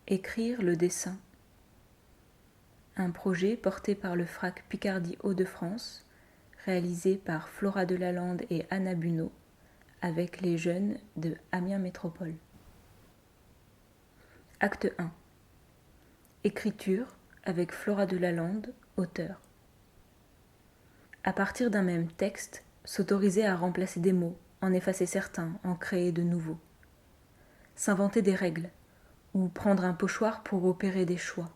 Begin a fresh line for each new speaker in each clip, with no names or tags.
Écrire le dessin. Un projet porté par le FRAC Picardie Hauts-de-France, réalisé par Flora Delalande et Anna Bunot, avec les jeunes de Amiens Métropole. Acte 1. Écriture avec Flora Delalande, auteur. À partir d'un même texte, s'autoriser à remplacer des mots, en effacer certains, en créer de nouveaux. S'inventer des règles, ou prendre un pochoir pour opérer des choix.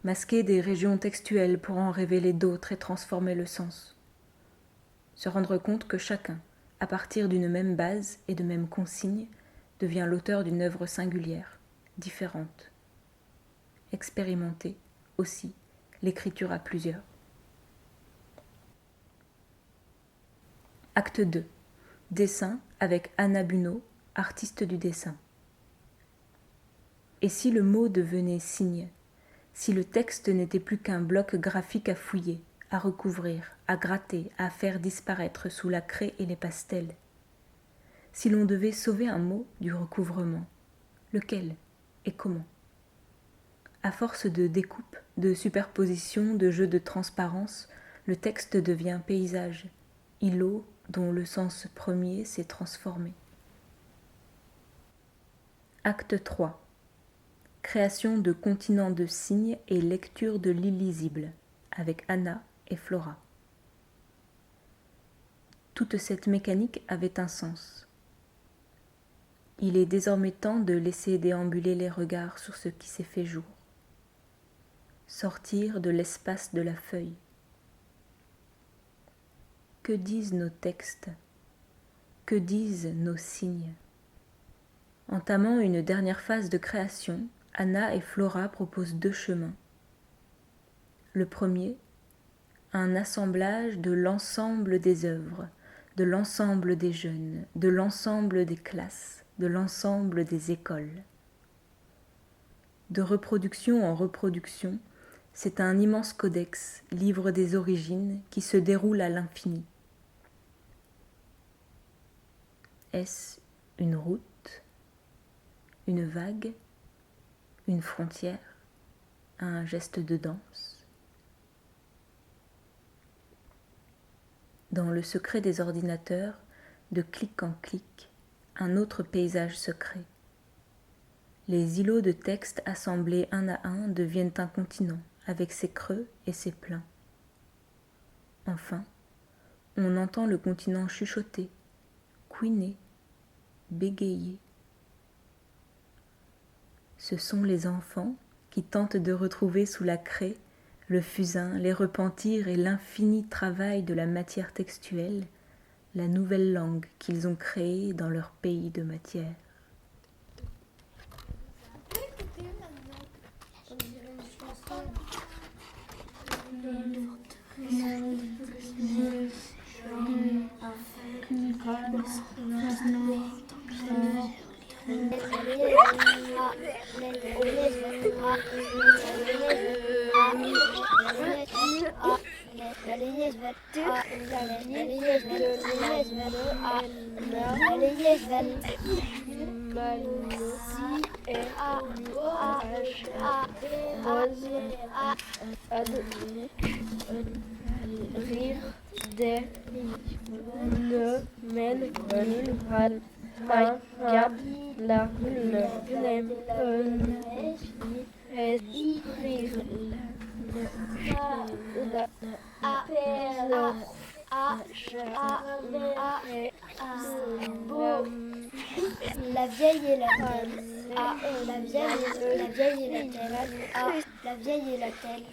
Masquer des régions textuelles pour en révéler d'autres et transformer le sens. Se rendre compte que chacun, à partir d'une même base et de mêmes consignes, devient l'auteur d'une œuvre singulière, différente. Expérimenter, aussi, l'écriture à plusieurs. Acte 2. Dessin avec Anna Bunot, artiste du dessin. Et si le mot devenait signe, si le texte n'était plus qu'un bloc graphique à fouiller, à recouvrir, à gratter, à faire disparaître sous la craie et les pastels, si l'on devait sauver un mot du recouvrement, lequel et comment? À force de découpe, de superposition, de jeux de transparence, le texte devient paysage, îlot dont le sens premier s'est transformé. Acte 3. Création de continents de signes et lecture de l'illisible, avec Anna et Flora. Toute cette mécanique avait un sens. Il est désormais temps de laisser déambuler les regards sur ce qui s'est fait jour. Sortir de l'espace de la feuille. Que disent nos textes? Que disent nos signes? Entamant une dernière phase de création, Anna et Flora proposent 2 chemins. Le premier, un assemblage de l'ensemble des œuvres, de l'ensemble des jeunes, de l'ensemble des classes, de l'ensemble des écoles. De reproduction en reproduction, c'est un immense codex, livre des origines, qui se déroule à l'infini. Est-ce une route, une vague, une frontière, un geste de danse? Dans le secret des ordinateurs, de clic en clic, un autre paysage se crée. Les îlots de texte assemblés un à un deviennent un continent, avec ses creux et ses pleins. Enfin, on entend le continent chuchoter, couiner, bégayer. Ce sont les enfants qui tentent de retrouver sous la craie le fusain, les repentirs et l'infini travail de la matière textuelle, la nouvelle langue qu'ils ont créée dans leur pays de matière.
Rire des ne men regarde la
La vieille et la telle. La vieille et la telle. La vieille et la telle. La vieille et la telle.